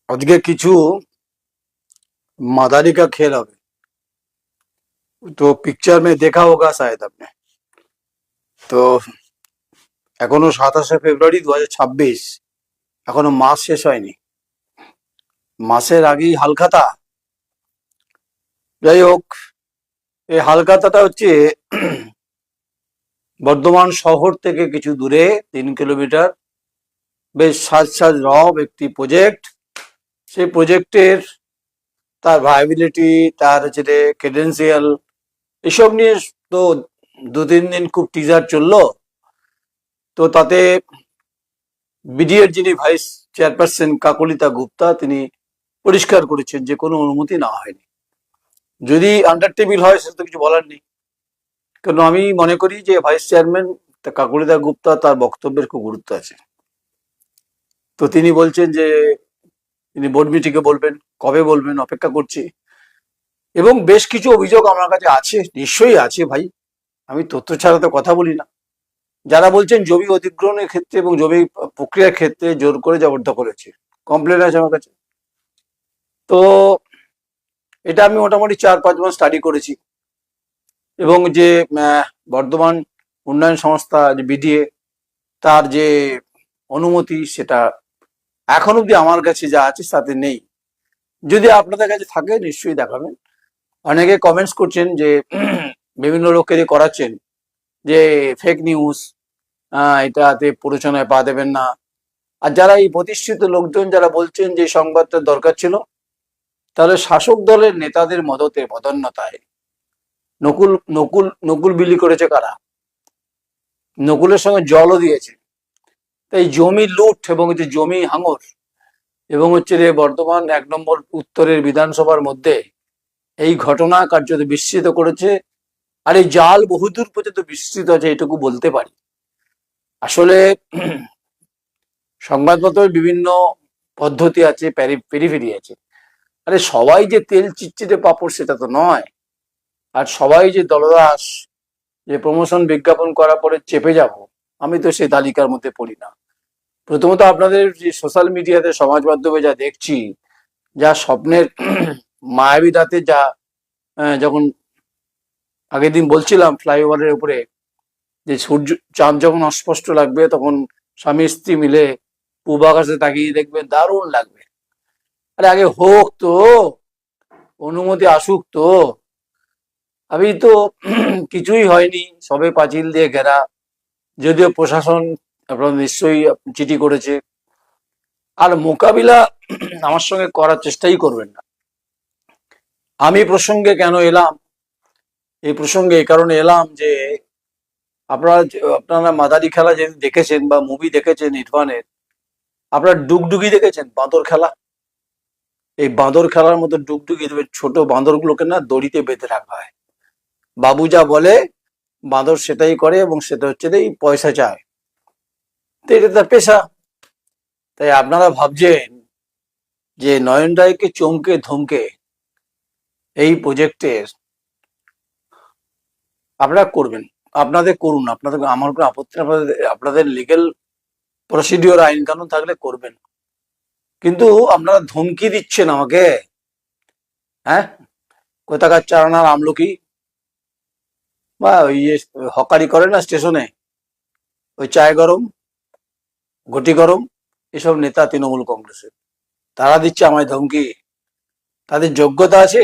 আজকে কিছু मदारी का खेल হবে। तो पिक्चर में देखा होगा शायद आपने। तो এখনো 27শে ফেব্রুয়ারি 2026, এখনো মাস শেষ হয়নি, মাসের আগেই হালখাতা। যাই হোক, এই হালখাতাটা হচ্ছে বর্ধমান শহর থেকে কিছু দূরে 3 কিলোমিটার, বেশ সাজ সাজ রব একটি প্রজেক্ট। সেই প্রজেক্টের তার ভায়াবিলিটি, তার হচ্ছে ক্রেডেন্সিয়াল, এসব নিয়ে তো 2-3 দিন খুব টিজার চললো। তো তাতে বিডিএর যিনি ভাইস চেয়ারপারসন কাকলিতা গুপ্তা, তিনি পরিষ্কার করেছেন যে কোনো অনুমতি না হয়নি। যদি আন্ডার টেবিল হয় সেটা তো কিছু বলার নেই, কারণ আমি মনে করি যে ভাইস চেয়ারম্যান কাকলিতা গুপ্তা, তার বক্তব্যের খুব গুরুত্ব আছে। তো তিনি বলছেন যে তিনি বোর্ড মিটিংয়ে বলবেন, কবে বলবেন অপেক্ষা করছি। এবং বেশ কিছু অভিযোগ আমার কাছে আছে, নিশ্চয়ই আছে ভাই, আমি তথ্য ছাড়া তো কথা বলি না। যারা বলছেন জমি অধিগ্রহণের ক্ষেত্রে এবং জমি প্রক্রিয়ার ক্ষেত্রে জোর করে জবরদখল করেছে, কমপ্লেন আছে আমার কাছে। তো এটা আমি মোটামুটি 4-5 মাস স্টাডি করেছি। এবং যে বর্ধমান উন্নয়ন সংস্থা যে বিডিএ, তার যে অনুমতি, সেটা এখন অব্দি আমার কাছে যা আছে তাতে নেই। যদি আপনাদের কাছে থাকে নিশ্চয়ই দেখাবেন। অনেকে কমেন্টস করছেন যে বিভিন্ন লোকেরই করাচ্ছেন যে ফেক নিউজ, এটাতে প্ররোচনায় পা দেবেন না। আর যারা এই প্রতিষ্ঠিত লোকজন যারা বলছেন যে সংবাদটা দরকার ছিল, তাহলে শাসক দলের নেতাদের মদতে বদন্যতায় নকুল নকুল নকুল বিলি করেছে কারা? নকুলের সঙ্গে জলও দিয়েছে। তাই জমি লুট এবং হচ্ছে জমি হাঙর এবং হচ্ছে বর্ধমান 1 নম্বর উত্তরের বিধানসভার মধ্যে এই ঘটনা কার্যত বিস্মিত করেছে। আর এই জাল বহুদূর পর্যন্ত বিস্তৃত আছে, এটুকু বলতে পারি। আসলে সংবাদপত্রের বিভিন্ন পদ্ধতি আছে, পেরিফেরি আছে। আরে সবাই যে তেল চিটচিটে পাপড় সেটা তো নয়। আর সবাই যে দলদাস, যে প্রমোশন বিজ্ঞাপন করার পরে চেপে যাব, আমি তো সেই তালিকার মধ্যে পড়ি না। প্রথমত আপনাদের যে সোশ্যাল মিডিয়াতে, সমাজ মাধ্যমে যা দেখছি, যা স্বপ্নের মায়াবী রাতে, যা যখন আগের দিন বলছিলাম ফ্লাইওভারের উপরে যে সূর্য চাঁদ যখন অস্পষ্ট লাগবে, তখন স্বামী স্ত্রী মিলে পূব আকাশে তাকিয়ে দেখবেন, দারুণ লাগবে। আরে আগে হোক তো, অনুমতি আসুক তো। আমি তো কিছুই হয়নি, সবে পাঁচিল দিয়ে ঘেরা। যদিও প্রশাসন আপনারা নিশ্চয়ই চিঠি করেছে, আর মোকাবিলা আমার সঙ্গে করার চেষ্টাই করবেন না। আমি প্রসঙ্গে কেন এলাম? এই প্রসঙ্গে এই কারণে এলাম যে আপনারা মাদারি খেলা যদি দেখেছেন বা মুভি দেখেছেন ইরফানের, আপনারা ডুগডুগি দেখেছেন, বাঁদর খেলা? এই বাঁদর খেলার মতো ডুগডুগি দেবে, ছোট বাঁদরগুলোকে না দড়িতে বেঁধে রাখা হয়। বাবু যা বলে বাঁদর সেটাই করে, এবং সেটা হচ্ছে এই পয়সা চায়। তো এটা তার পেশা। তাই আপনারা ভাবছেন যে নয়ন রায়কে চমকে ধমকে এই প্রজেক্টের আপনারা করবেন, আপনাদের করুন, আপনাদের, আমার কোনো আপত্তি নেই। আপনাদের লিগেল প্রসিডিওর, আইন কানুন থাকলে করবেন। কিন্তু আপনারা ধমকি দিচ্ছেন আমাকে, হ্যাঁ? কোথাকার চারানার আমলকি বা ওই হকারি করে না স্টেশনে, ওই চায় গরম, ঘটি গরম, এসব নেতা তৃণমূল কংগ্রেসের, তারা দিচ্ছে আমায় ধমকি। তাদের যোগ্যতা আছে,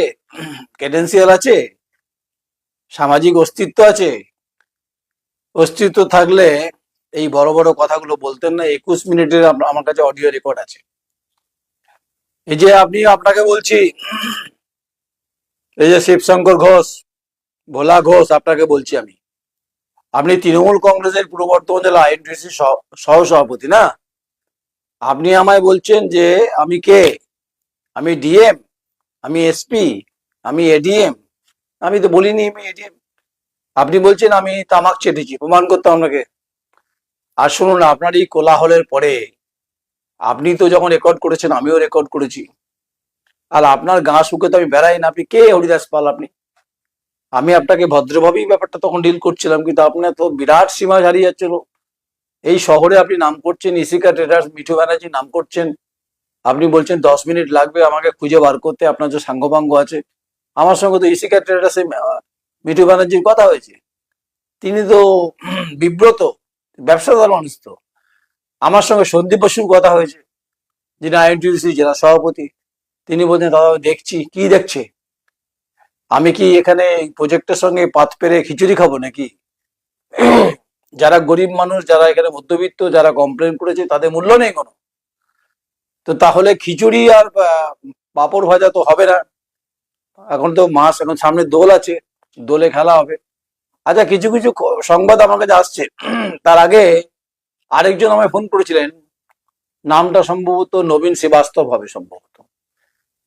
ক্রেডেন্সিয়াল আছে, সামাজিক অস্তিত্ব আছে। অস্তিত্ব থাকলে এই বড় বড় কথাগুলো বলতেন না। 21 মিনিটের আমার কাছে অডিও রেকর্ড আছে। এই যে আপনাকে বলছি, এই যে শিবশঙ্কর ঘোষ, ভোলা ঘোষ, আপনাকে বলছি আমি, আপনি তৃণমূল কংগ্রেসের পূর্ব বর্ধমান জেলা আইএনটিসি সহ সভাপতি না? আপনি আমায় বলছেন যে আমি কে? আমি ডিএম, আমি এসপি, আমি এডিএম? আমি তো বলিনি আমি এডিএম। আপনি বলছেন আমি তামাক চেটেছি, প্রমাণ করতে আপনাকে। আর শুনুন, আপনার এই কোলাহলের পরে আপনি তো যখন রেকর্ড করেছেন, আমিও রেকর্ড করেছি। আর আপনার গা শুকে তো আমি বেড়াই না। আপনি কে হরিদাস পাল? আমি আপনাকে ভদ্রভাবেই ব্যাপারটা তখন ডিল করছিলাম, কিন্তু আপনার তো বিরাট সীমা হারিয়ে যাচ্ছিল। এই শহরে আপনি নাম করছেন, ইসিকা ট্রেডার্স, মিঠু ব্যানার্জি নাম করছেন, আপনি বলছেন 10 মিনিট লাগবে আমাকে খুঁজে বার করতে, আপনার যে সাঙ্গপাঙ্গ আছে। আমার সঙ্গে তো ইসি ক্যাটারের মিঠু ব্যানার্জির কথা হয়েছে, তিনি তো বিব্রত, ব্যবসাদার মানুষ তো। আমার সঙ্গে সন্দীপ বসুর কথা হয়েছে, যিনি আইএনটিউসি জেলা সভাপতি। তিনি বলছেন দাদা আমি দেখছি। কি দেখছে? আমি কি এখানে এই প্রজেক্টের সঙ্গে পাত পেরে খিচুড়ি খাবো নাকি? যারা গরিব মানুষ, যারা এখানে মধ্যবিত্ত, যারা কমপ্লেন করেছে তাদের মূল্য নেই কোনো। তো তাহলে খিচুড়ি আর পাঁপড় ভাজা তো হবে না। এখন তো মাস, এখন সামনে দোল আছে, দোলে খেলা হবে। আচ্ছা, কিছু কিছু সংবাদ আমার কাছে আসছে। তার আগে আরেকজন আমায় ফোন করেছিলেন, নামটা সম্ভবত নবীন শ্রীবাস্তব হবে সম্ভবত।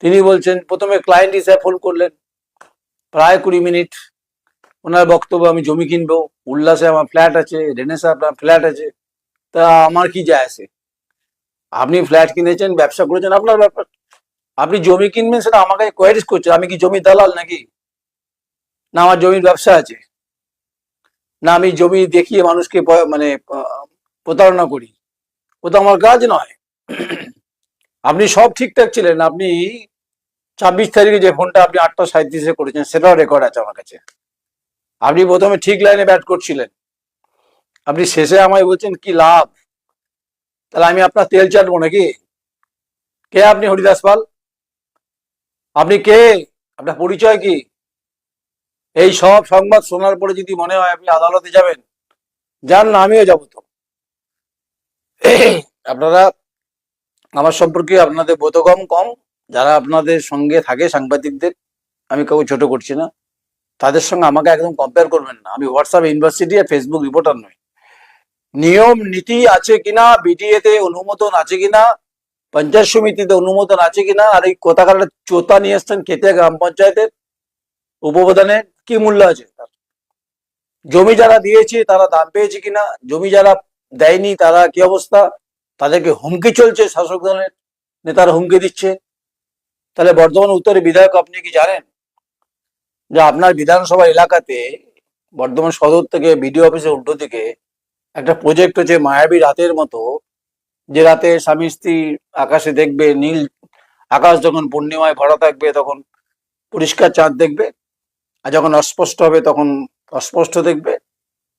তিনি বলছেন, প্রথমে ক্লায়েন্ট হিসেবে ফোন করলেন, প্রায় 20 মিনিট ওনার বক্তব্য, আমি জমি কিনবো, উল্লাসে আমার ফ্ল্যাট আছে, রেনেসা আপনার ফ্ল্যাট আছে, তা আমার কি যায় আসে? আপনি ফ্ল্যাট কিনেছেন, ব্যবসা করেছেন, আপনার ব্যাপার। আপনি জমি কিনবেন সেটা আমাকে কোয়ারিজ করছেন। আমি কি জমি দালাল নাকি? না আমার জমির ব্যবসা আছে, না আমি জমি দেখিয়ে মানুষকে মানে প্রতারণা করি, ও তো আমার কাজ নয়। আপনি সব ঠিকঠাক ছিলেন, আপনি 26 তারিখে যে ফোনটা আপনি 8টা 37-এ করেছেন সেটাও রেকর্ড আছে আমার কাছে। আপনি প্রথমে ঠিক লাইনে ব্যাট করছিলেন, আপনি শেষে আমায় বলছেন কি লাভ? তাহলে আমি আপনার তেল চাটবো নাকি? কে আপনি হরিদাস পাল? আপনি কে? আপনার পরিচয় কি? এই সব সংবাদ শোনার পরে যদি মনে হয় আপনি আদালতে যাবেন, যান না, আমিও যাবো তো। আপনারা আমার সম্পর্কে আপনাদের বোধগম কম। যারা আপনাদের সঙ্গে থাকে সাংবাদিকদের, আমি কাউকে ছোট করছি না, তাদের সঙ্গে আমাকে একদম কম্পেয়ার করবেন না। আমি হোয়াটসঅ্যাপ ইউনিভার্সিটি আর ফেসবুক রিপোর্টার নই। নিয়ম নীতি আছে কিনা, বিডিএ তে অনুমোদন আছে কিনা, পঞ্চায়েত সমিতিতে অনুমোদন আছে কিনা, আর এই কোথাকার চোতা নিয়ে এসছেন খেতে গ্রাম পঞ্চায়েতের উপপ্রধানের কি মূল্য আছে? জমি যারা দিয়েছে তারা দাম পেয়েছে কিনা, জমি যারা দেয়নি তারা কি অবস্থা, তাদেরকে হুমকি চলছে, শাসক দলের নেতারা হুমকি দিচ্ছে। তাহলে বর্ধমান উত্তরের বিধায়ক আপনি কি জানেন যে আপনার বিধানসভা এলাকাতে বর্ধমান সদর থেকে বিডিও অফিসের উল্টো দিকে একটা প্রজেক্ট হচ্ছে মায়াবী রাতের মতো, যে রাতে স্বামী স্ত্রী আকাশে দেখবে নীল আকাশ, যখন পূর্ণিমায় ভরা থাকবে তখন পরিষ্কার চাঁদ দেখবে, আর যখন অস্পষ্ট হবে তখন অস্পষ্ট দেখবে।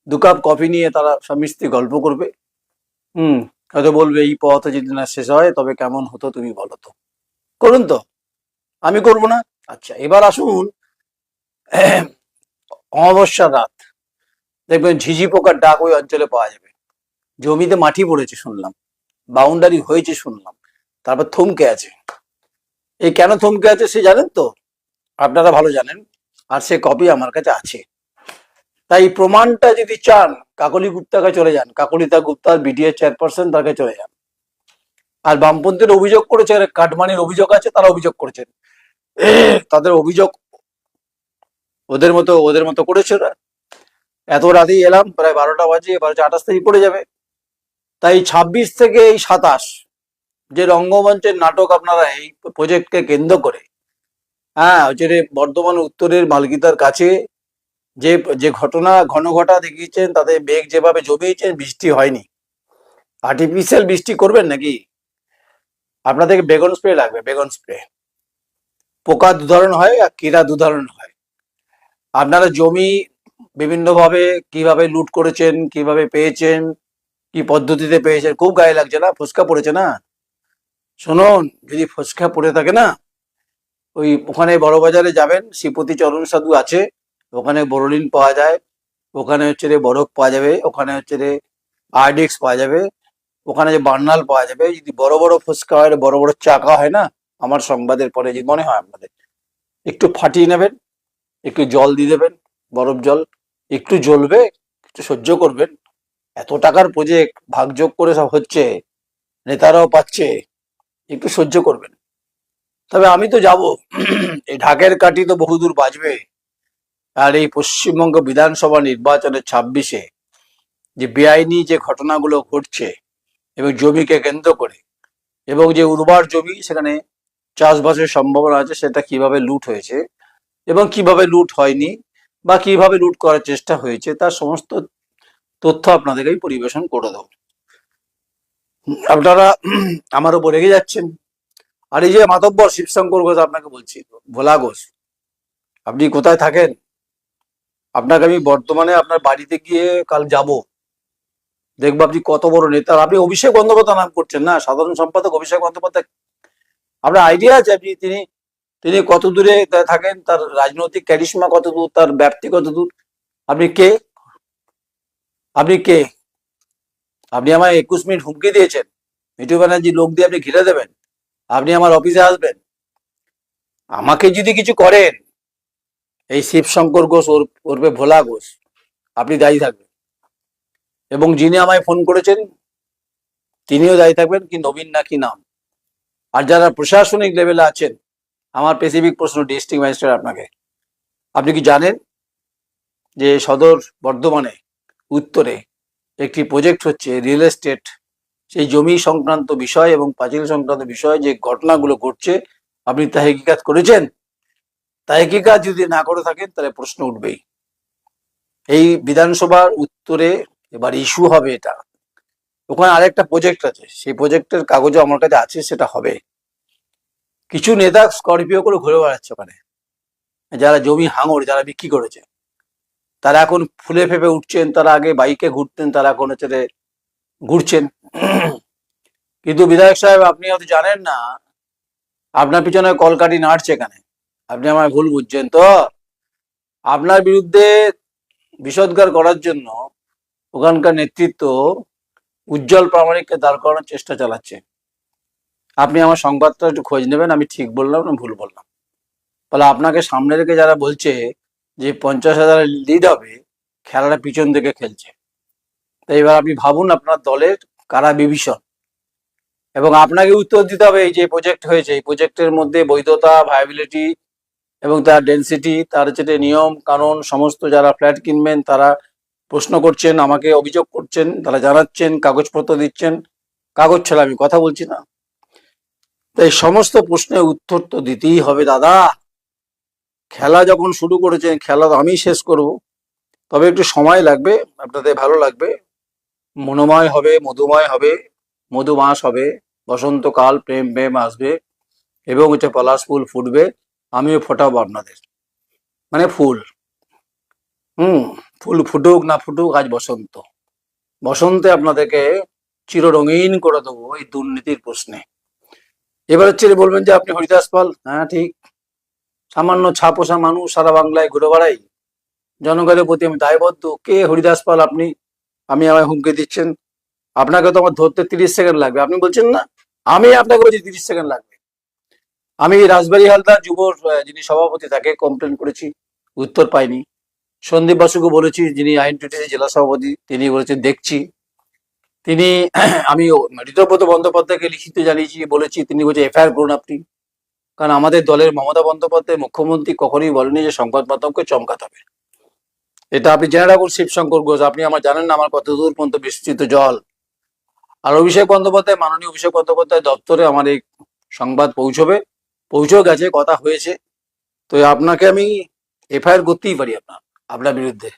2 কাপ কফি নিয়ে তারা স্বামী স্ত্রী গল্প করবে। হয়তো বলবে এই পথ যদি না শেষ হয় তবে কেমন হতো তুমি বলো তো। করুন তো, আমি করব না। আচ্ছা, এবার আসুন অমাবস্যার রাত, দেখবেন ঝিঝি পোকার ডাক ওই অঞ্চলে পাওয়া যাবে। জমিতে মাটি পড়েছে শুনলাম, বাউন্ডারি হয়েছে শুনলাম, তারপর থমকে আছে। এই কেন থমকে আছে সে জানেন তো? আপনারা ভালো জানেন, আর সে কপি আমার কাছে আছে। তাই প্রমাণটা যদি চান, কাকলি গুপ্তাকে চলে যান, কাকলিতা গুপ্তা বিডিএ চেয়ারপারসন, তাকে চলে যান। আর বামপন্থীর অভিযোগ করেছে, কাটমানির অভিযোগ আছে, তারা অভিযোগ করেছেন, তাদের অভিযোগ ওদের মতো করেছে ওরা। এত রাতেই এলাম, প্রায় 12টা বাজে, 12:28 পড়ে যাবে। তাই 26 থেকে এই 27 যে রঙ্গমঞ্চের নাটক আপনারা এই প্রজেক্টকে কেন্দ্র করে, হচ্ছে বর্ধমান উত্তরের মালকিতার কাছে যে যে ঘটনা ঘটা দেখিয়েছেন, তাতে মেঘ যেভাবে জমিয়েছেন, বৃষ্টি হয়নি। আর্টিফিশিয়াল বৃষ্টি করবেন নাকি? আপনাদেরকে বেগুন স্প্রে লাগবে, বেগুন স্প্রে। পোকা 2 ধরনের হয় আর কীরা 2 ধরনের হয়। আপনারা জমি বিভিন্নভাবে কিভাবে লুট করেছেন, কিভাবে পেয়েছেন, কি পদ্ধতিতে পেয়েছেন, খুব গায়ে লাগছে না? ফসকা পড়েছে না? শুনুন, যদি ফসকা পড়ে থাকে না, ওই ওখানে বড় বাজারে যাবেন, শ্রীপতি চরণ সাধু আছে, ওখানে বোরোলিন পাওয়া যায়, ওখানে হচ্ছে বরফ পাওয়া যাবে, ওখানে হচ্ছে আরডিএক্স পাওয়া যাবে, ওখানে যে বার্নাল পাওয়া যাবে। যদি বড় বড় ফুচকা হয়, বড় বড় চাকা হয় না, আমার সংবাদের পরে যদি মনে হয় আপনাদের, একটু ফাটিয়ে নেবেন, একটু জল দিয়ে দেবেন, বরফ জল, একটু জ্বলবে, একটু সহ্য করবেন। এত টাকার প্রজেক্ট ভাগযোগ করে সব হচ্ছে, নেতারাও পাচ্ছে, একটু সহ্য করবেন। তবে আমি তো যাব, এই ঢাকের কাঠি তো বহুদূর বাজবে। আর এই পশ্চিমবঙ্গ বিধানসভা নির্বাচনের 26-এ যে বেআইনি যে ঘটনাগুলো ঘটছে, এবং জমিকে কেন্দ্র করে, এবং যে উর্বর জমি সেখানে চাষবাসের সম্ভাবনা আছে, সেটা কিভাবে লুট হয়েছে এবং কিভাবে লুট হয়নি, বা কিভাবে লুট করার চেষ্টা হয়েছে, তার সমস্ত তথ্য আপনাদেরকে পরিবেশন করে দেব। আপনারা আমার উপর রেগে যাচ্ছেন, আর এই যে মাতব্বর শিবশঙ্কর ঘোষ, আপনাকে বলছি, ভোলা ঘোষ, আপনি কোথায় থাকেন? আপনাকে আমি বর্তমানে আপনার বাড়িতে গিয়ে কাল যাব, দেখবো আপনি কত বড় নেতা। আপনি অভিষেক বন্দ্যোপাধ্যায় নাম করছেন না, সাধারণ সম্পাদক অভিষেক বন্দ্যোপাধ্যায়। আপনার আইডিয়া আছে আপনি তিনি তিনি কত দূরে থাকেন, তার রাজনৈতিক ক্যারিশমা কত দূর, তার ব্যাপ্তি কত দূর? আপনি কে? আপনি কে? আপনি আমায় 21 মিনিট হুমকি দিয়েছেন, মিঠু ব্যানার্জি লোক দিয়ে আপনি ঘিরে দেবেন, আপনি আমার অফিসে আসবেন, আমাকে যদি কিছু করেন, এই শিবশঙ্কর ঘোষ ওরফে ভোলা ঘোষ, আপনি দায়ী থাকবেন। এবং যিনি আমায় ফোন করেছেন তিনিও দায়ী থাকবেন, কি নবীন নাকি নাম। আর যারা প্রশাসনিক লেভেলে আছেন, আমার স্পেসিফিক প্রশ্ন ডিস্ট্রিক্ট ম্যাজিস্ট্রেট আপনাকে, আপনি কি জানেন যে সদর বর্ধমানে উত্তরে একটি প্রজেক্ট হচ্ছে রিয়েল এস্টেট, সেই জমি সংক্রান্ত বিষয় এবং পাঁচিল সংক্রান্ত বিষয় যে ঘটনাগুলো ঘটছে, আপনি তাহকিকাত করেছেন? তাহকিকাত যদি না করে থাকেন তাহলে প্রশ্ন উঠবেই। এই বিধানসভার উত্তরে এবার ইস্যু হবে এটা। ওখানে আরেকটা প্রজেক্ট আছে, সেই প্রজেক্টের কাগজও আমার কাছে আছে, সেটা হবে। কিছু নেতা স্করপিও করে ঘুরে বেড়াচ্ছে ওখানে, যারা জমি হাঙর, যারা বিক্রি করেছে, তারা এখন ফুলে ফেপে উঠছেন। তারা আগে বাইকে ঘুরতেন, তারা এখন হচ্ছে ঘুরছেন। কিন্তু বিধায়ক সাহেব, আপনি হয়তো জানেন না, আপনার পিছনে কলকাঠি নাড়ছে এখানে, আপনি আমায় ভুল বুঝছেন তো। আপনার বিরুদ্ধে বিষোদ্গার করার জন্য ওখানকার নেতৃত্ব উজ্জ্বল প্রামাণিককে দাঁড় করানোর চেষ্টা চালাচ্ছে। আপনি আমার সংবাদটা একটু খোঁজ নেবেন, আমি ঠিক বললাম না ভুল বললাম। তাহলে আপনাকে সামনে রেখে যারা বলছে যে 50,000 লিড হবে, খেলাটা পিছন থেকে খেলছে। তাই এবার আপনি ভাবুন আপনার দলের কারা বিভীষণ, এবং আপনাকে উত্তর দিতে হবে। এই যে প্রজেক্ট হয়েছে, এই প্রজেক্টের মধ্যে বৈধতা, ভায়াবিলিটি এবং তার ডেন্সিটি, তার হচ্ছে নিয়ম কানুন, সমস্ত যারা ফ্ল্যাট কিনবেন তারা প্রশ্ন করছেন, আমাকে অভিযোগ করছেন, তারা জানাচ্ছেন, কাগজপত্র দিচ্ছেন। কাগজ ছাড়া আমি কথা বলছি না। তাই সমস্ত প্রশ্নের উত্তর তো দিতেই হবে দাদা। খেলা যখন শুরু করেছেন, খেলা তো আমি শেষ করব, তবে একটু সময় লাগবে, আপনাদের ভালো লাগবে, মনোময় হবে, মধুময় হবে, মধুমাস হবে, বসন্তকাল, প্রেম প্রেম আসবে এবং হচ্ছে পলাশ ফুল ফুটবে, আমিও ফোটাবো আপনাদের, মানে ফুল। ফুল ফুটুক না ফুটুক, আজ বসন্ত, বসন্তে আপনাদেরকে চিররঙিন করে দেবো এই দুর্নীতির প্রশ্নে। এবার হচ্ছে বলবেন যে আপনি হরিদাস পাল। হ্যাঁ ঠিক, সামান্য ছাপোষা মানুষ, সারা বাংলায় ঘুরে বেড়াই, জনগণের প্রতি আমি দায়বদ্ধ। কে হরিদাস পাল আপনি? আমি আমায় হুমকি দিচ্ছেন? আপনাকে তো আমার ধরতে 30 সেকেন্ড লাগবে, আপনি বলছেন না, আমি আপনাকে বলছি 30 সেকেন্ড লাগবে। আমি রাজবাড়ী হালদার যুব যিনি সভাপতি, তাকে কমপ্লেন করেছি, উত্তর পাইনি। সন্দীপ বাসুকে বলেছি, যিনি আইন টুটিসি জেলা সভাপতি, তিনি বলেছেন দেখছি। তিনি আমি ঋতব্রত বন্দ্যোপাধ্যায়কে লিখিত জানিয়েছি, বলেছি, তিনি বলছে এফআইআর করুন আপনি। কারণ আমাদের দলের মমতা বন্দ্যোপাধ্যায় মুখ্যমন্ত্রী কখনোই বলেনি যে সংবাদ মাধ্যমকে চমকাতে হবে। এটা আপনি জেনে রাখুন শিবশঙ্কর ঘোষ, আপনি আমার জানেন না আমার কত দূর পর্যন্ত বিস্তৃত জল। আর অভিষেক বন্দ্যোপাধ্যায়, মাননীয় অভিষেক বন্দ্যোপাধ্যায় দপ্তরে আমার এই সংবাদ পৌঁছবে, পৌঁছেও গেছে, কথা হয়েছে। তো আপনাকে আমি এফআইআর করতেই পারি আপনার বিরুদ্ধে,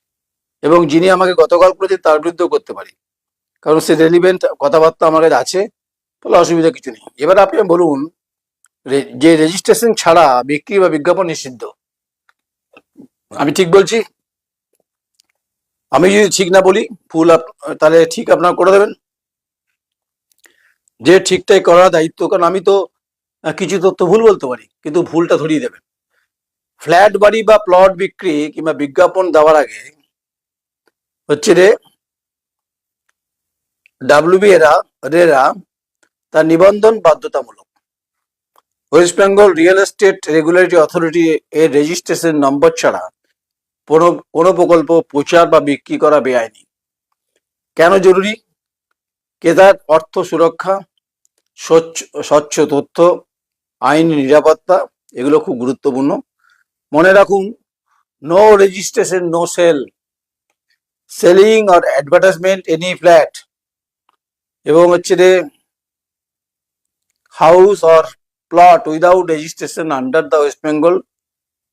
এবং যিনি আমাকে গতকাল করেছেন তার বিরুদ্ধেও করতে পারি, কারণ সে রেলিভেন্ট কথাবার্তা আমার কাছে আছে, তাহলে অসুবিধা কিছু নেই। এবার আপনি বলুন, যে রেজিস্ট্রেশন ছাড়া বিক্রি বা বিজ্ঞাপন নিষিদ্ধ, আমি ঠিক বলছি? আমি যদি ঠিক না বলি ভুল, তাহলে ঠিক আপনারা করে দেবেন, যে ঠিকটাই করার দায়িত্ব। কারণ আমি তো কিছু তথ্য ভুল বলতে পারি, কিন্তু ভুলটা ধরিয়ে দেবেন। ফ্ল্যাট বাড়ি বা প্লট বিক্রি কিংবা বিজ্ঞাপন দেওয়ার আগে হচ্ছে ডাব্লিউবি রেরা তার নিবন্ধন বাধ্যতামূলক। West Bengal real estate regulatory authority এর রেজিস্ট্রেশন নম্বর ছাড়া কোনো প্রকল্প প্রচার বা বিক্রি করা বেআইনি। কেন জরুরি? ক্রেতার অর্থ সুরক্ষা, স্বচ্ছ তথ্য, আইনি নিরাপত্তা, এগুলো খুব গুরুত্বপূর্ণ। মনে রাখুন, no registration no sale, selling or advertisement any flat এবং হচ্ছে house or plot without registration under the West Bengal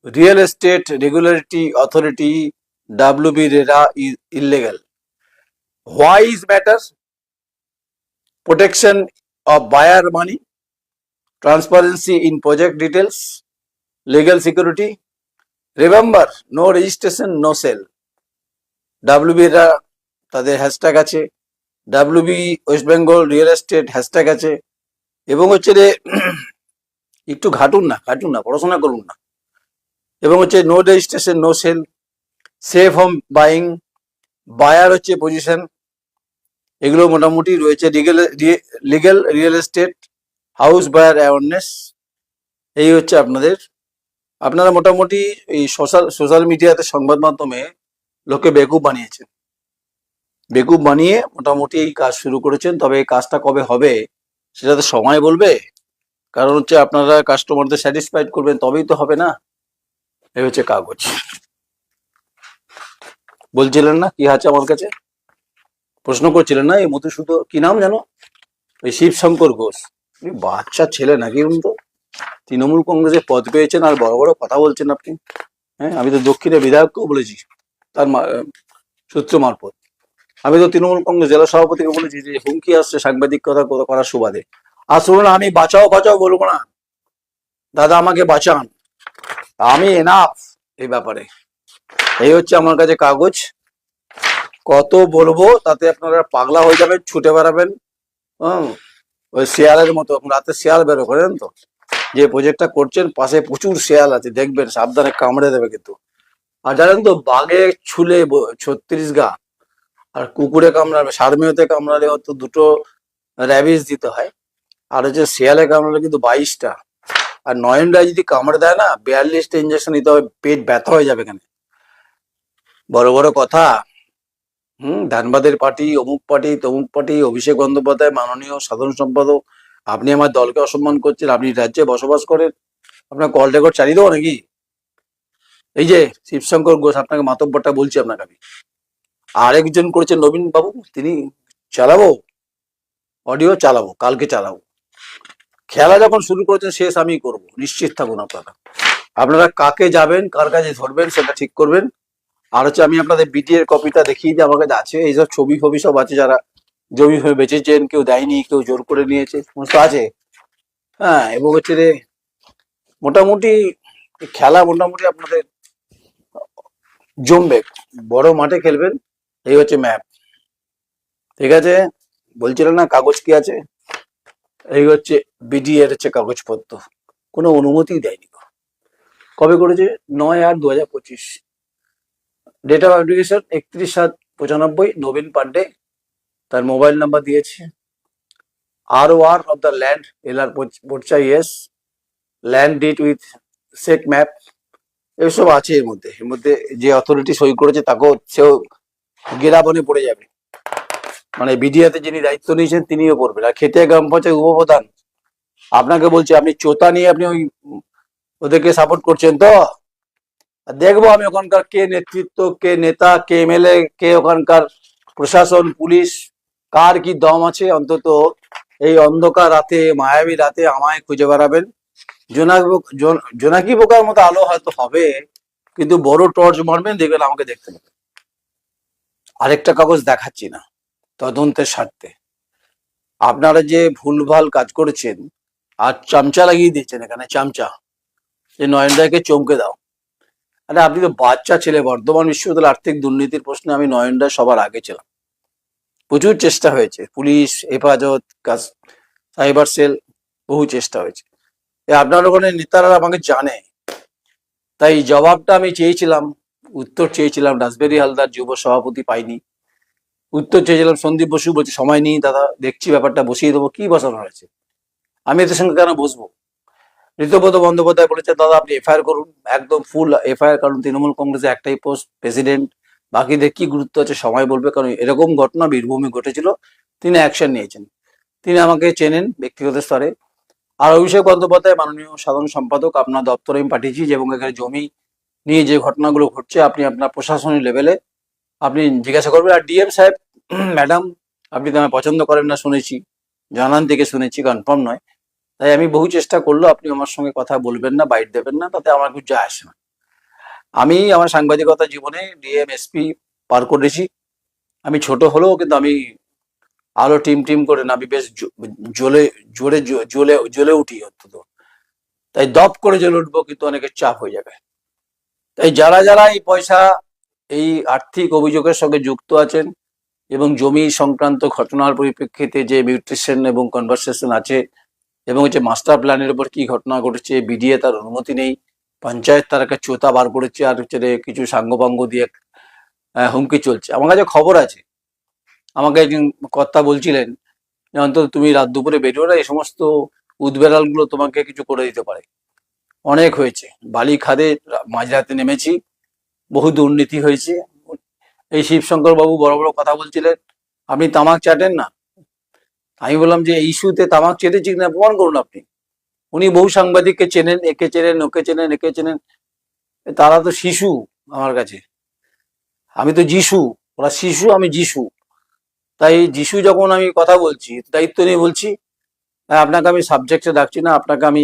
real estate regulatory authority WB RERA is illegal. Why is matter? Protection of buyer money, transparency in project details, legal security. Remember, no registration no sale. WB এরা তাদের hashtag আছে, WB West Bengal real estate hashtag আছে। এবং হচ্ছে রে একটু ঘাটুন না, পড়াশোনা করুন না। এবং হচ্ছে no registration no sell, safe home buying, buyer হচ্ছে পজিশন, এগুলো মোটামুটি রয়েছে। Legal real estate, house buyer awareness, এই হচ্ছে আপনারা মোটামুটি এই সোশ্যাল মিডিয়াতে সংবাদ মাধ্যমে লোকে বেকুব বানিয়েছেন, বেকুব বানিয়ে মোটামুটি এই কাজ শুরু করেছেন। তবে এই কাজটা কবে হবে সেটা তো সময় বলবে, কারণ হচ্ছে আপনারা কাস্টমারদের স্যাটিসফাইড করবেন তবেই তো হবে না। এই হচ্ছে কাগজ। বলছিলেন না কি আছে আমার কাছে, প্রশ্ন করছিলেন না এই মধুসূদন, কি নাম জানো, ওই শিবশঙ্কর ঘোষ, বাচ্চা ছেলে নাকি উনি তো তৃণমূল কংগ্রেসে পদ পেয়েছেন আর বড় বড় কথা বলছেন আপনি। হ্যাঁ, আমি তো দক্ষিণের বিধায়ককেও বলেছি তার সূত্র মারফত। আমি তো তৃণমূল কংগ্রেস জেলা সভাপতিকে বলেছি যে হুমকি আসছে সাংবাদিকতা করার সুবাদে। আর শুনুন, আমি বাঁচাও বলবো না, দাদা আমাকে বাঁচান, আমি এনাফ এই ব্যাপারে। এই হচ্ছে আমার কাছে কাগজ, কত বলবো তাতে আপনারা পাগলা হয়ে যাবেন, ছুটে বেড়াবেন। ওই শেয়ালের মতো, রাতে শেয়াল বেরো করেন তো, যে প্রজেক্টটা করছেন পাশে প্রচুর শেয়াল আছে, দেখবেন সাবধানে কামড়ে দেবে কিন্তু। আর জানেন তো, বাঘে ছুলে 36 গা, আর কুকুরে কামড়াবে, সারমেয়তে কামড়ালে হয়তো 2টো র্যাবিস দিতে হয়, আর হচ্ছে শেয়ালে কামড়ালে কিন্তু 22টা। আর নয়নরায় যদি কামড়ে দেয় না, 42টা ইঞ্জেকশন নিতে হবে, পেট ব্যথা হয়ে যাবে এখানে। বড় বড় কথা। ধানবাদের পার্টি, অমুক পার্টি, তমুক পার্টি, অভিষেক বন্দ্যোপাধ্যায় মাননীয় সাধারণ সম্পাদক, আপনি আমার দলকে অসম্মান করছেন। আপনি রাজ্যে বসবাস করেন, আপনার কল রেকর্ড চালিয়ে দেবো নাকি? এই যে শিবশঙ্কর ঘোষ, আপনাকে মাতব্বরটা বলছি আপনাকে আমি। আরেকজন করেছেন নবীন বাবু, তিনি চালাবো, অডিও চালাবো, কালকে চালাবো। খেলা যখন শুরু করেছেন শেষ আমি করব, নিশ্চিত থাকুন আপনারা। আপনারা কাকে যাবেন, কার কাছে ধরবেন সেটা ঠিক করবেন। আর হচ্ছে আমি আপনাদের বিডি এর কপিটা দেখিয়ে দিই, আমার কাছে আছে, এইসব ছবি ফবি সব আছে, যারা জমি হয়ে বেঁচেছেন, কেউ দেয়নি, কেউ জোর করে নিয়েছে, সমস্ত আছে। হ্যাঁ, এবং হচ্ছে রে মোটামুটি খেলা মোটামুটি আপনাদের জমবে, বড় মাঠে খেলবেন। এই হচ্ছে ম্যাপ, ঠিক আছে? বলছিলেন না কাগজ কি আছে, এই হচ্ছে বিডি এর হচ্ছে কাগজপত্র, কোনো অনুমতি দেয়নি। কবে করেছে? 9/8/2025। Date of application 31/7/95, Nabin Pandey, তার মোবাইল নাম্বার দিয়েছে। ROR of the land, LR পোর্চা, ইয়েস। ল্যান্ড ডিট উইথ সেক ম্যাপ, এসব আছে এর মধ্যে। যে অথরিটি সই করেছে তাকেও, সেও গেরাবনে পড়ে যাবে, মানে বিডিআতে যিনি দায়িত্ব নিয়েছেন তিনিও পড়বেন। আর খেতে গ্রাম পঞ্চায়েত উপপ্রধান, আপনাকে বলছি, আপনি চোতা নিয়ে আপনি ওই ওদেরকে সাপোর্ট করছেন তো? দেখবো আমি ওখানকার কে নেতৃত্ব, কে নেতা, কে এমএলএ, কে ওখানকার প্রশাসন, পুলিশ, কার কি দম আছে। অন্তত এই অন্ধকার রাতে, মায়াবী রাতে আমায় খুঁজে বেড়াবেন। জোনাকি পোকার মতো আলো হয়তো হবে, কিন্তু বড় টর্চ মারবেন, দেখবেন আমাকে দেখতে পাবেন। আরেকটা কাগজ দেখাচ্ছি না, তদন্তের স্বার্থে। আপনারা যে ভুলভাল কাজ করেছেন আর চামচা লাগিয়ে দিয়েছেন এখানে, চামচা, যে নয়নদাকে চমকে দাও। আরে আপনি তো বাচ্চা ছেলে, বর্ধমান বিশ্ববিদ্যালয়ের আর্থিক দুর্নীতির প্রশ্নে আমি নয়নদা সবার আগে ছিলাম, প্রচুর চেষ্টা হয়েছে, পুলিশ, হেফাজত, সাইবার সেল, বহু চেষ্টা হয়েছে। আপনার ওখানে নেতারা আমাকে জানে, তাই জবাবটা আমি চেয়েছিলাম, উত্তর চেয়েছিলাম। রাসবেরি হালদার যুব সভাপতি, পাইনি। উত্তর চেয়েছিলাম সন্দীপ বসু, বলছি সময় নেই দাদা, দেখছি ব্যাপারটা, বসিয়ে দেবো। কি বসানো হয়েছে, আমি এদের সঙ্গে কেন বসবো? ঋতব্রত বন্দ্যোপাধ্যায় বলেছে দাদা আপনি এফআইআর করুন, একদম ফুল এফআইআর, কারণ তৃণমূল কংগ্রেসে একটাই পোস্ট, প্রেসিডেন্ট, বাকিদের কি গুরুত্ব আছে সময় বলবে। কারণ এরকম ঘটনা বীরভূমে ঘটেছিল, তিনি অ্যাকশন নিয়েছেন, তিনি আমাকে চেনেন ব্যক্তিগত স্তরে। আর অভিষেক বন্দ্যোপাধ্যায় মাননীয় সাধারণ সম্পাদক, আপনার দপ্তরে আমি পাঠিয়েছি, এবং এখানে জমি নিয়ে যে ঘটনাগুলো ঘটছে আপনি আপনার প্রশাসনিক লেভেলে আপনি জিজ্ঞাসা করবেন। আর ডিএম সাহেব, ম্যাডাম, আপনি তো আমায় পছন্দ করেন না শুনেছি, জানান থেকে শুনেছি, কনফার্ম নয়। তাই আমি বহু চেষ্টা করলেও আপনি আমার সঙ্গে কথা বলবেন না, বাইট দেবেন না, তাতে আমার কিছু যায় আসে না। আমি আমার সাংবাদিকতা জীবনে ডিএম, এসপি পার করেছি। আমি ছোট হলেও কিন্তু আমি আলো টিম টিম করে নাবি, বেশ জ্বলে জ্বলে জ্বলে জ্বলে উঠি অন্তত, তাই দপ করে জ্বলে উঠবো, কিন্তু অনেকের চাপ হয়ে যাবে। তাই যারা যারা এই পয়সা, এই আর্থিক অভিযোগের সঙ্গে যুক্ত আছেন এবং জমি সংক্রান্ত ঘটনার পরিপ্রেক্ষিতে যে মিউটেশন এবং কনভারসেশন আছে, এবং হচ্ছে মাস্টার প্ল্যানের উপর কি ঘটনা ঘটেছে, বিডিএ তার অনুমতি নেই, পঞ্চায়েত তার একটা চোতা বার করেছে, আর হচ্ছে কিছু সাঙ্গপাঙ্গ দিয়ে হুমকি চলছে। আমার কাছে খবর আছে, আমাকে একজন কর্তা বলছিলেন যে অন্তত তুমি রাত দুপুরে বেরিও না, এই সমস্ত উদবেড়ালগুলো তোমাকে কিছু করে দিতে পারে। অনেক হয়েছে, বালি খাদে মাঝরাতে নেমেছি, বহু দুর্নীতি হয়েছে। এই শিবশঙ্কর বাবু বড় বড় কথা বলছিলেন, আপনি তামাক চাটেন না। আমি বললাম যে এই ইস্যুতে তামাক চেটেছি কিনা প্রমাণ করুন আপনি। উনি বহু সাংবাদিককে চেনেন, একে চেনেন, ওকে চেনেন, একে চেনেন। তারা তো শিশু আমার কাছে, আমি তো যিশু, ওরা শিশু, আমি যিশু। তাই যিশু যখন আমি কথা বলছি, দায়িত্ব নিয়ে বলছি, আপনাকে আমি সাবজেক্টে ডাকছি না, আপনাকে আমি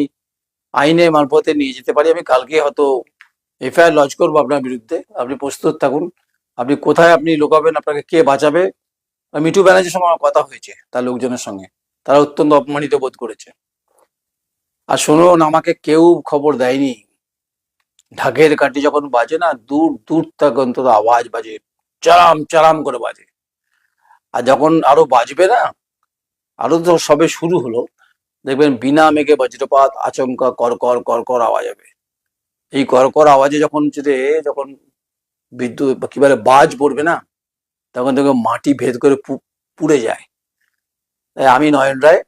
আইনে মারফতে নিয়ে যেতে পারি। আমি কালকে হয়তো এফআইআর লজ করবো আপনার বিরুদ্ধে, আপনি প্রস্তুত থাকুন। আপনি কোথায় আপনি লোকাবেন, আপনাকে কে বাঁচাবে। মিঠু ব্যানার্জির সঙ্গে আমার কথা হয়েছে, তার লোকজনের সঙ্গে, তারা অত্যন্ত অপমানিত বোধ করেছে। আর শুনুন, আমাকে কেউ খবর দেয়নি, ঢাকের কাঠি যখন বাজে না, দূর দূর থেকে অন্তত আওয়াজ বাজে, চারাম চারাম করে বাজে। আর যখন আরো বাজবে না, আরো তো সবে শুরু হলো, দেখবেন বিনা মেঘে বজ্রপাত, আচমকা করকর করকর আওয়াজ হবে। এই করকর আওয়াজে যখন বিদ্যুৎ কি বলে বাজ পড়বে না, তখন দেখবেন মাটি ভেদ করে পুড়ে যায়। তাই আমি নয়ন রায়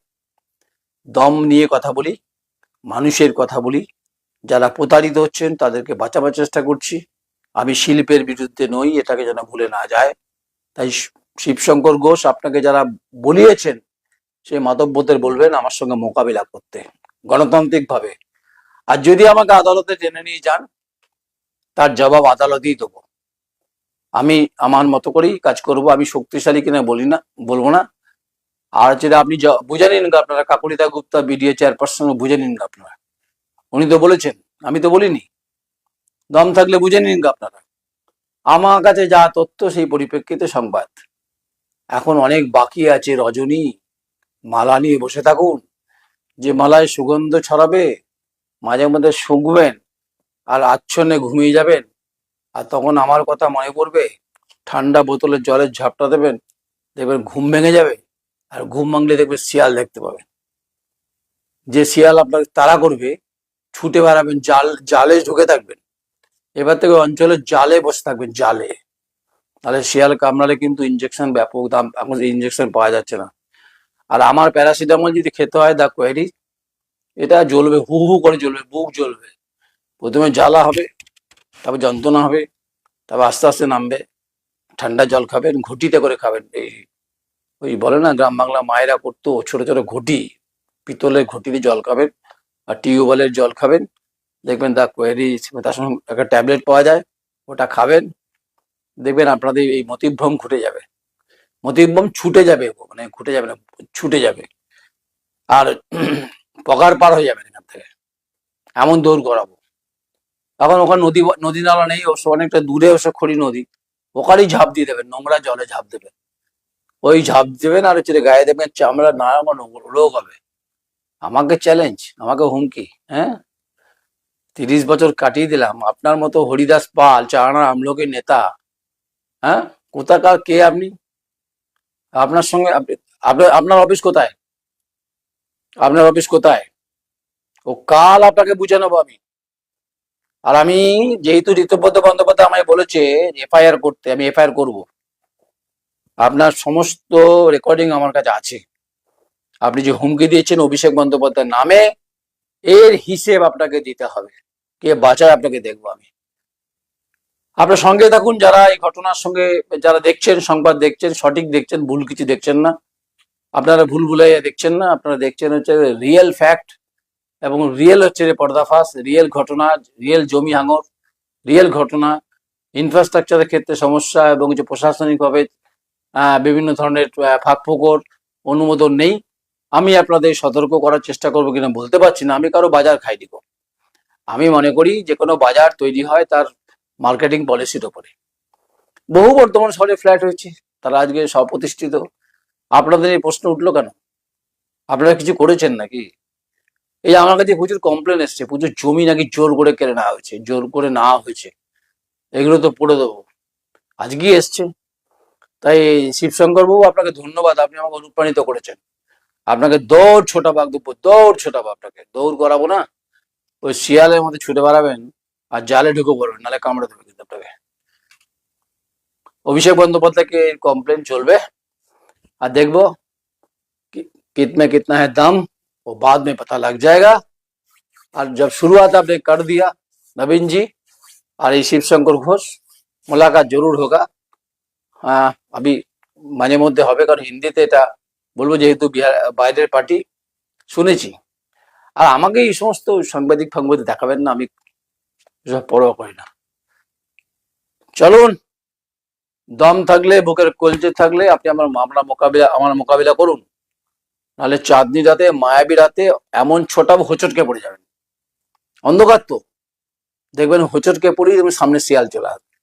দম নিয়ে কথা বলি, মানুষের কথা বলি, যারা প্রতারিত হচ্ছেন তাদেরকে বাঁচাবার চেষ্টা করছি। আমি শিল্পের বিরুদ্ধে নই, এটাকে যেন ভুলে না যায়। তাই শিবশঙ্কর ঘোষ, আপনাকে যারা বলিয়েছেন, সেই মাতব্বরদের বলবেন আমার সঙ্গে মোকাবিলা করতে গণতান্ত্রিক ভাবে। আর যদি আমাকে আদালতে টেনে নিয়ে যান, তার জবাব আদালতেই দেবো। আমি আমার মতো করেই কাজ করব, আমি শক্তিশালী কিনা বলবো না। আর যেটা আপনি বুঝে নিন আপনারা, কাকুলিতা গুপ্তা বিডিএ চেয়ারপারসন বুঝে নিন আপনারা, উনি তো বলেছেন, আমি তো বলিনি। দম থাকলে বুঝে নিন আপনারা। আমার কাছে যা তথ্য, সেই পরিপ্রেক্ষিতে সংবাদ। এখন অনেক বাকি আছে। রজনী, মালা নিয়ে বসে থাকুন, যে মালায় সুগন্ধ ছড়াবে, মাঝে মধ্যে শুঁকবেন আর আচ্ছন্নে ঘুমিয়ে যাবেন। আর তখন আমার কথা মনে পড়বে, ঠান্ডা বোতলের জলের ঝাপটা দেবেন, দেখবেন ঘুম ভেঙে যাবে। আর ঘুম ভাঙলে দেখবেন শিয়াল দেখতে পাবেন। যে শিয়াল আপনাকে তাড়া করবে, ছুটে বেড়াবেন, জালে ঢুকে থাকবেন। এবার থেকে অঞ্চলের জালে বসে থাকবেন, জালে। তাহলে শিয়াল কামড়ালে কিন্তু ইঞ্জেকশন ব্যাপক দাম, এখন ইঞ্জেকশন পাওয়া যাচ্ছে না। আর আমার প্যারাসিটামল যদি খেতে হয়, দা কোয়ারি, এটা জ্বলবে, হু হু করে জ্বলবে, বুক জ্বলবে। প্রথমে জ্বালা হবে, তারপর যন্ত্রণা হবে, তারপর আস্তে আস্তে নামবে। ঠান্ডা জল খাবেন, ঘটিতে করে খাবেন। ওই বলে না, গ্রাম বাংলা মায়েরা করতো, ছোট ছোট ঘটি, পিতলের ঘটিতে জল খাবেন, আর টিউবওয়েলের জল খাবেন। দেখবেন দা কোয়ারি, তার সঙ্গে একটা ট্যাবলেট পাওয়া যায়, ওটা খাবেন। দেখবেন আপনাদের এই মতিভ্রম ঘুটে যাবে, মতিভ্রম ছুটে যাবে, মানে ঘুটে যাবে না, ছুটে যাবে। আর পগার পার হয়ে যাবেন এখান থেকে, এমন দৌড় করাবো। এখন ওখানে নদী নালা নেই, অবশ্য অনেকটা দূরে, অবশ্য খড়ি নদী, ওখানেই ঝাঁপ দিয়ে দেবেন, নোংরা জলে ঝাঁপ দেবেন। ওই ঝাঁপ দেবেন, আর হচ্ছে গায়ে দেবেন চামড়া, না আমার রোগ হবে। আমাকে চ্যালেঞ্জ, আমাকে হুমকি, হ্যাঁ? 30 বছর কাটিয়ে দিলাম, আপনার মতো হরিদাস পাল, চারানা আমলকের নেতা, হ্যাঁ? কোথাকার কে আপনি? আপনার সঙ্গে আপনার অফিস কোথায়? আপনার অফিস কোথায়? ও কাল আপনাকে বুঝে নেবো আমি। আর আমি যেহেতু ঋতুপদ বন্দ্যোপাধ্যায় আমায় বলেছে এফআইআর করতে, আমি এফআইআর করব। আপনার সমস্ত রেকর্ডিং আমার কাছে আছে। আপনি যে হুমকি দিয়েছেন অভিষেক বন্দ্যোপাধ্যায়ের নামে, এর হিসেব আপনাকে দিতে হবে। কে বাঁচায় আপনাকে দেখবো আমি। আপনার সঙ্গে থাকুন, যারা এই ঘটনার সঙ্গে, যারা দেখছেন, সংবাদ দেখছেন, সঠিক দেখছেন, ভুল কিছু দেখছেন না। আপনারা ভুল ভুলাইয়া দেখছেন না, আপনারা দেখছেন হচ্ছে রিয়েল ফ্যাক্ট, এবং রিয়েল হচ্ছে পর্দাফাশ, রিয়েল ঘটনা, রিয়েল জমি হাঙর, রিয়েল ঘটনা। ইনফ্রাস্ট্রাকচারের ক্ষেত্রে সমস্যা, এবং যে প্রশাসনিকভাবে বিভিন্ন ধরনের ফাঁকফোকর, অনুমোদন নেই। আমি আপনাদের সতর্ক করার চেষ্টা করবো কিনা বলতে পারছি না, আমি কারো বাজার খাই দিব। আমি মনে করি যে কোনো বাজার তৈরি হয় তার মার্কেটিং পলিসির ওপরে। বহু বর্তমান শহরে ফ্ল্যাট হয়েছে, তারা আজকে স্বপ্রতিষ্ঠিত। আপনাদের এই প্রশ্ন উঠলো কেন? আপনারা কিছু করেছেন নাকি? এই যে আমার কাছে প্রচুর কমপ্লেন এসছে, প্রচুর জমি নাকি জোর করে কেড়ে নেওয়া হয়েছে, জোর করে নেওয়া হয়েছে। এগুলো তো পড়ে দেবো, আজকেই এসছে। তাই শিবশঙ্কর বাবু, আপনাকে ধন্যবাদ, আপনি আমাকে অনুপ্রাণিত করেছেন। আপনাকে দৌড় ছোটা বাঘ দেবো, দৌড় ছোটা বাঘ, আপনাকে দৌড় করাবো না, ওই শিয়ালের মধ্যে ছুটে বেড়াবেন আর জালে ঢুকে পড়বেন, নাহলে কামড়ে দেবে কিন্তু আপনাকে। অভিষেক বন্দ্যোপাধ্যায়কে কমপ্লেন চলবে, আর देखो कितने कितना है दम, वो बाद में पता लग जाएगा। और जब शुरुआत आपने कर दिया नवीन जी और ये शिव शंकर घोष, मुलाकात जरूर होगा। हाँ, अभी মাঝে মধ্যে হবে, কারণ হিন্দিতে এটা বলবো, যেহেতু বিহার বাইরের পার্টি শুনেছি। আর আমাকে এই সমস্ত সাংবাদিক ফাংবাদিক দেখাবেন না, আমি এসব পরোয়া করি না। চলুন, দম থাকলে, বুকের কলজে থাকলে আপনি আমার মোকাবিলা করুন, নাহলে চাঁদনি রাতে, মায়াবী রাতে এমন ছোটাবো হোঁচটকে পড়ে যাবেন। অন্ধকার তো, দেখবেন হোঁচটকে পড়েই দেখবেন সামনে শিয়াল চলে আসবে।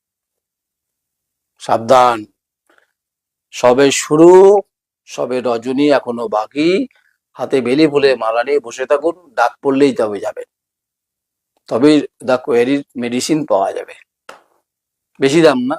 সাবধান, সবে শুরু, সবে রজনী এখনো বাকি। হাতে বেলি ফুলে মালা নিয়ে বসে থাকুন, ডাক পড়লেই তবে যাবেন, তবেই দ্য কোয়েরির মেডিসিন পাওয়া যাবে। বেশি দাম না,